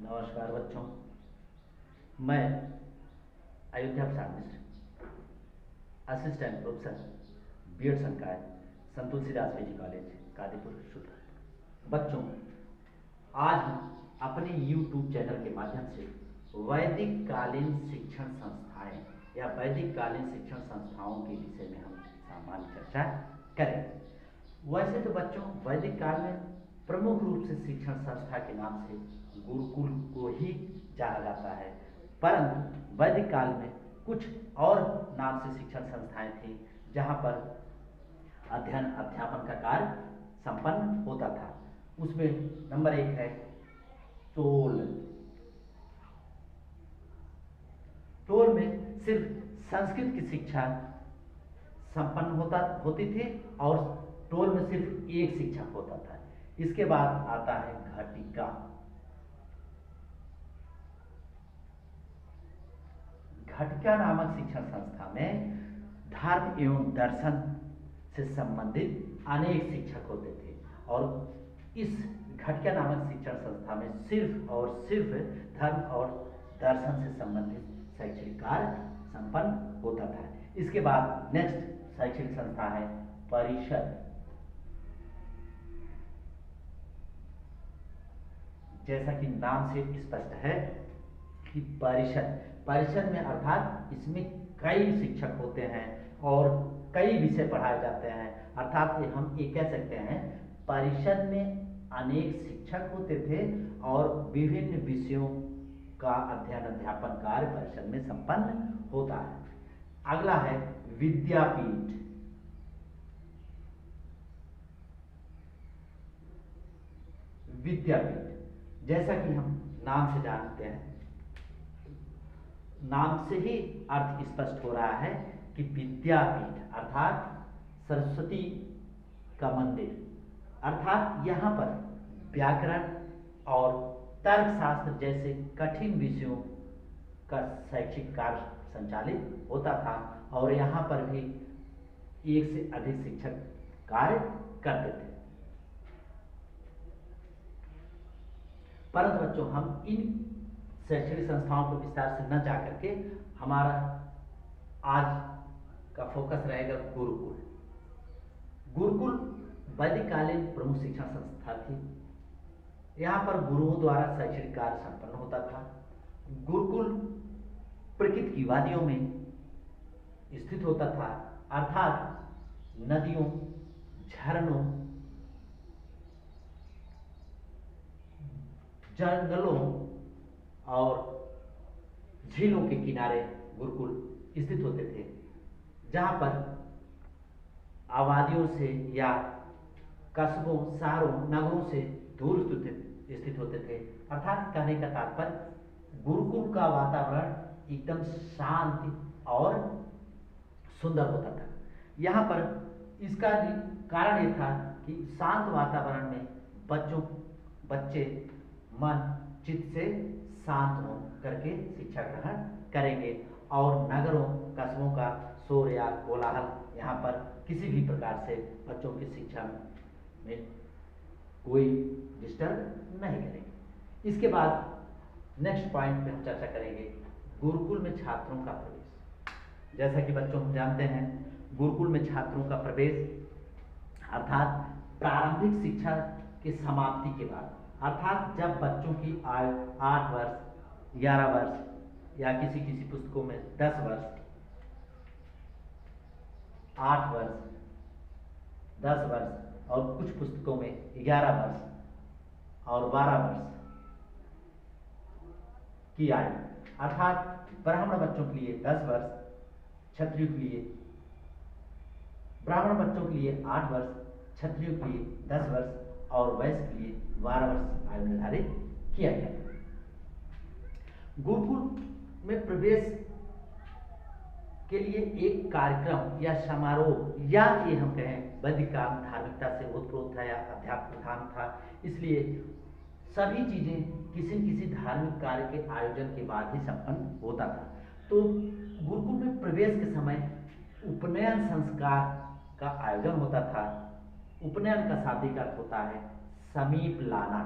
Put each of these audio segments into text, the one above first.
नमस्कार बच्चों। मैं Ayodhya Prasad Mishra, assistant professor BEd संकाय संत तुलसीदास पीजी कॉलेज कादीपुर सूरत। बच्चों, आज हम अपने यूट्यूब चैनल के माध्यम से वैदिक कालीन शिक्षण संस्थाएं या वैदिक कालीन शिक्षण संस्थाओं के विषय में हम सामान्य चर्चा करेंगे। वैसे तो बच्चों, वैदिक काल में प्रमुख रूप से शिक्षण संस्था के नाम से गुरुकुल को ही जाना जाता है, परंतु वैदिक काल में कुछ और नाम से शिक्षण संस्थाएं थी जहां पर अध्ययन अध्यापन का कार्य संपन्न होता था। उसमें नंबर 1 है टोल। टोल में सिर्फ संस्कृत की शिक्षा संपन्न होती थी और टोल में सिर्फ एक शिक्षक होता था। इसके बाद आता है घटिका। घटिका नामक शिक्षण संस्था में धर्म एवं दर्शन से संबंधित अनेक शिक्षक होते थे और इस घटिका नामक शिक्षण संस्था में सिर्फ और सिर्फ धर्म और दर्शन से संबंधित शैक्षणिक कार्य संपन्न होता था। इसके बाद नेक्स्ट शैक्षणिक संस्था है परिषद। जैसा कि नाम से स्पष्ट है कि परिषद में अर्थात इसमें कई शिक्षक होते हैं और कई विषय पढ़ाए जाते हैं, अर्थात हम ये कह सकते हैं परिषद में अनेक शिक्षक होते थे और विभिन्न विषयों का अध्ययन अध्यापन कार्य परिषद में संपन्न होता है। अगला है विद्यापीठ। विद्यापीठ जैसा कि हम नाम से जानते हैं, नाम से ही अर्थ स्पष्ट हो रहा है कि विद्यापीठ अर्थात सरस्वती का मंदिर, अर्थात यहाँ पर व्याकरण और तर्कशास्त्र जैसे कठिन विषयों का शैक्षिक कार्य संचालित होता था और यहाँ पर भी एक से अधिक शिक्षक कार्य करते थे। परंतु बच्चों, हम इन शैक्षणिक संस्थाओं को विस्तार से न जाकर के हमारा आज का फोकस रहेगा गुरुकुल। गुरुकुल वैदिक कालीन प्रमुख शिक्षण संस्था थी। यहाँ पर गुरुओं द्वारा शैक्षणिक कार्य संपन्न होता था। गुरुकुल प्रकृति की वादियों में स्थित होता था, अर्थात नदियों, झरनों, जंगलों और झीलों के किनारे गुरुकुल स्थित होते थे, जहां पर आबादियों से या कस्बों, शहरों, नगरों से दूर स्थित होते थे। अर्थात कहने का तात्पर्य गुरुकुल का वातावरण एकदम शांत और सुंदर होता था। यहाँ पर इसका कारण यह था कि शांत वातावरण में बच्चे मन चित्त से शांत हो करके शिक्षा ग्रहण करेंगे और नगरों कस्बों का शोर या कोलाहल यहाँ पर किसी भी प्रकार से बच्चों की शिक्षा में कोई डिस्टर्ब नहीं करेंगे। इसके बाद नेक्स्ट पॉइंट पे हम चर्चा करेंगे गुरुकुल में छात्रों का प्रवेश। जैसा कि बच्चों हम जानते हैं, गुरुकुल में छात्रों का प्रवेश अर्थात प्रारंभिक शिक्षा की समाप्ति के बाद, अर्थात जब बच्चों की आयु 8 वर्ष, 11 वर्ष या किसी पुस्तकों में 10 वर्ष, 8 वर्ष, 10 वर्ष और कुछ पुस्तकों में 11 वर्ष और 12 वर्ष की आयु, अर्थात ब्राह्मण बच्चों के लिए 10 वर्ष, क्षत्रियों के लिए ब्राह्मण बच्चों के लिए 8 वर्ष, क्षत्रियों के लिए 10 वर्ष और वैश्य के लिए 12 वर्ष आयु निर्धारित किया गया। गुरुकुल में प्रवेश के लिए एक कार्यक्रम या समारोह या ये हम कहें वैदिक काल धार्मिकता से ओतप्रोत था या अध्यात्म प्रधान था, इसलिए सभी चीजें किसी न किसी धार्मिक कार्य के आयोजन के बाद ही संपन्न होता था। तो गुरुकुल में प्रवेश के समय उपनयन संस्कार का आयोजन होता था। उपनयन का शाब्दिक अर्थ होता है समीप लाना,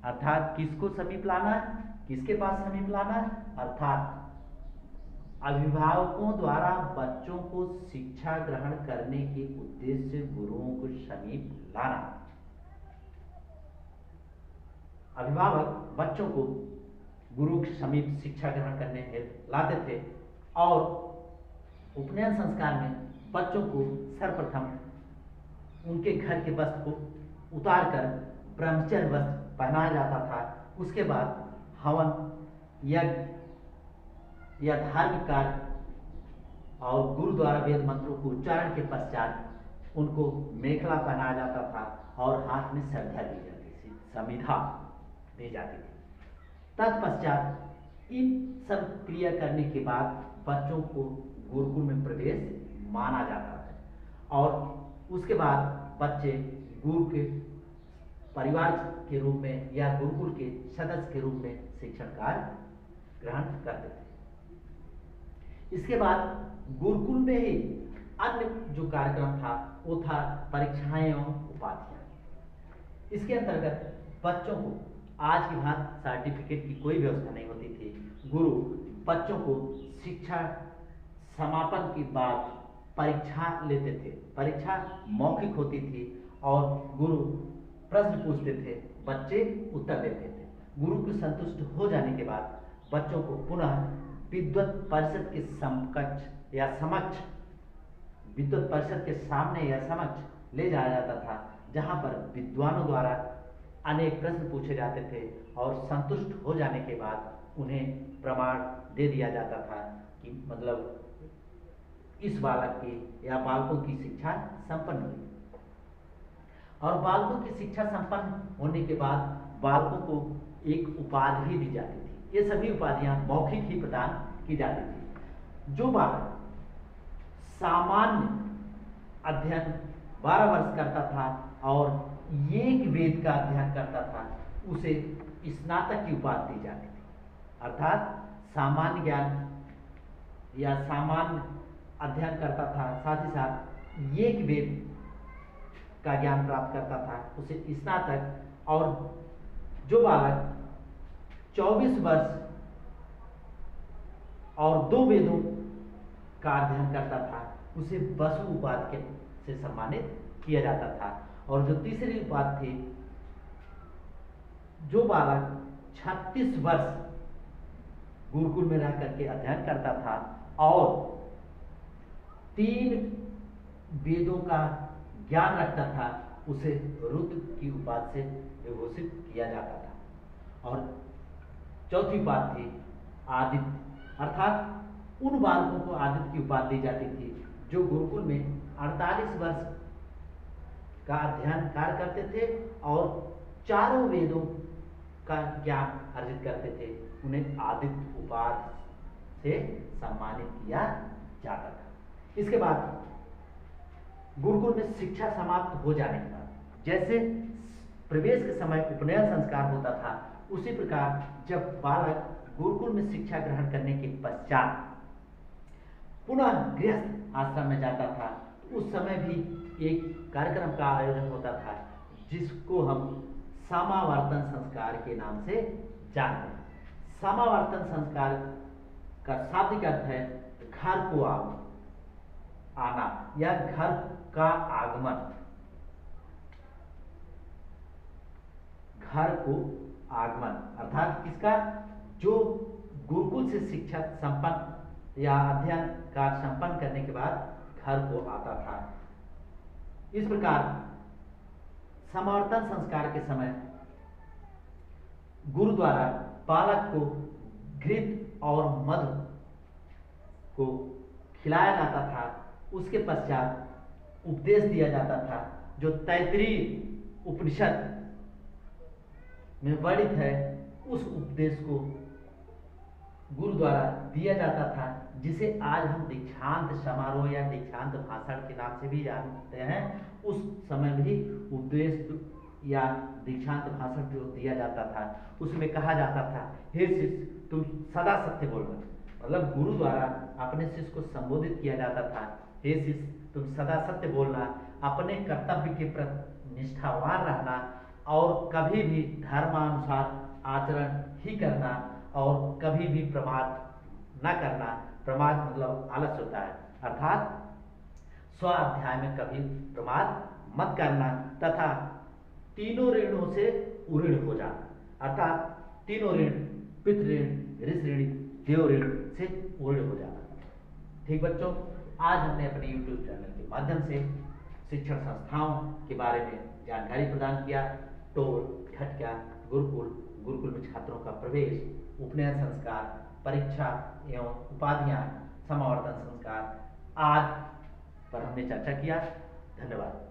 अर्थात किसको समीप लाना, किसके पास समीप लाना, अर्थात अभिभावकों द्वारा बच्चों को शिक्षा ग्रहण करने के उद्देश्य से गुरुओं को समीप लाना। अभिभावक बच्चों को गुरु के समीप शिक्षा ग्रहण करने हेतु लाते थे और उपनयन संस्कार में बच्चों को सर्वप्रथम उनके घर के वस्त्र को उतारकर ब्रह्मचर्य वस्त्र पहनाया जाता था। उसके बाद हवन, यज्ञ या धार्मिक कार्य और गुरु द्वारा वेद मंत्रों को उच्चारण के पश्चात उनको मेखला पहनाया जाता था और हाथ में श्रद्धा दी जाती थी, समिधा दी जाती थी। तत्पश्चात इन सब क्रिया करने के बाद बच्चों को गुरुकुल में प्रवेश माना जाता है और उसके बाद बच्चे गुरु के परिवार के रूप में या गुरुकुल के सदस्य के रूप में शिक्षण कार्य ग्रहण करते थे। इसके बाद गुरुकुल में ही अन्य जो कार्यक्रम था वो था परीक्षाएं एवं उपाधियां। इसके अंतर्गत बच्चों को आज की भांति सर्टिफिकेट की कोई व्यवस्था नहीं होती थी। गुरु बच्चों को शिक्षा समापन के बाद परीक्षा लेते थे। परीक्षा मौखिक होती थी और गुरु प्रश्न पूछते थे, बच्चे उत्तर देते थे। गुरु को संतुष्ट हो जाने के बाद बच्चों को पुनः विद्वत परिषद के समकक्ष या समक्ष, विद्वत परिषद के सामने या समक्ष ले जाया जाता था, जहां पर विद्वानों द्वारा अनेक प्रश्न पूछे जाते थे और संतुष्ट हो जाने के बाद उन्हें प्रमाण दे दिया जाता था कि मतलब इस बालक की या बालकों की शिक्षा संपन्न हुई। और बालकों की शिक्षा संपन्न होने के बाद बालकों को एक उपाधि भी दी जाती थी। ये सभी उपाधियां मौखिक ही प्रदान की जाती थी। जो बालक सामान्य अध्ययन 12 वर्ष करता था और एक वेद का अध्ययन करता था, उसे स्नातक की उपाधि दी जाती थी। अर्थात सामान्य ज्ञान या सामान्य अध्ययन करता था, साथ ही साथ एक वेद का ज्ञान प्राप्त करता था, उसे स्नातक। और जो बालक 24 वर्ष और 2 वेदों का अध्ययन करता था, उसे बसु उपाधि से सम्मानित किया जाता था। और जो तीसरी उपाधि थी, जो बालक 36 वर्ष गुरुकुल में रह करके अध्ययन करता था और 3 वेदों का ज्ञान रखता था, उसे रुद्र की उपाधि से विभूषित किया जाता था। और चौथी उपाधि थी आदित्य, अर्थात उन बालकों को आदित्य की उपाधि दी जाती थी जो गुरुकुल में 48 वर्ष का अध्ययन कार्य करते थे और 4 वेदों का ज्ञान अर्जित करते थे। उन्हें आदित्य उपाधि से सम्मानित किया जाता था। इसके बाद गुरुकुल में शिक्षा समाप्त हो जाने के बाद जैसे प्रवेश के समय उपनयन संस्कार होता था, उसी प्रकार जब बालक गुरुकुल में शिक्षा ग्रहण करने के पश्चात पुनः गृहस्थ आश्रम में जाता था, उस समय भी एक कार्यक्रम का आयोजन होता था जिसको हम समावर्तन संस्कार के नाम से जानते हैं। समावर्तन संस्कार का शाब्दिक अर्थ है घर को आना या घर का आगमन। घर को आगमन अर्थात किसका, जो गुरुकुल से शिक्षा संपन्न या अध्ययन कार्य संपन्न करने के बाद घर को आता था। इस प्रकार समावर्तन संस्कार के समय गुरु द्वारा बालक को घृत और मधु को खिलाया जाता था। उसके पश्चात उपदेश दिया जाता था जो तैत्तिरीय उपनिषद में वर्णित है। उस उपदेश को गुरु द्वारा दिया जाता था, जिसे आज हम दीक्षांत समारोह या दीक्षांत भाषण के नाम से भी जानते हैं। उस समय भी उपदेश या दीक्षांत भाषण जो दिया जाता था, उसमें कहा जाता था, हे शिष्य तुम सदा सत्य बोलना। मतलब गुरु द्वारा अपने शिष्य को संबोधित किया जाता था, हे शिष्य तुम सदा सत्य बोलना, अपने कर्तव्य के प्रति निष्ठावान रहना और कभी भी धर्मानुसार आचरण ही करना और कभी भी प्रमाद न करना। प्रमाद मतलब आलस होता है, अर्थात स्वाध्याय में कभी प्रमाद मत करना तथा तीनों ऋणों से उऋण हो जाना, अर्थात तीनों ऋण, पितृ ऋण, ऋष ऋण, देव ऋण से उऋण हो जाना। ठीक बच्चों, आज हमने अपने YouTube चैनल के माध्यम से शिक्षण संस्थाओं के बारे में जानकारी प्रदान किया। टोल, घटिका, गुरुकुल, गुरुकुल में छात्रों का प्रवेश, उपनयन संस्कार, परीक्षा एवं उपाधियां, समावर्तन संस्कार आदि पर हमने चर्चा किया। धन्यवाद।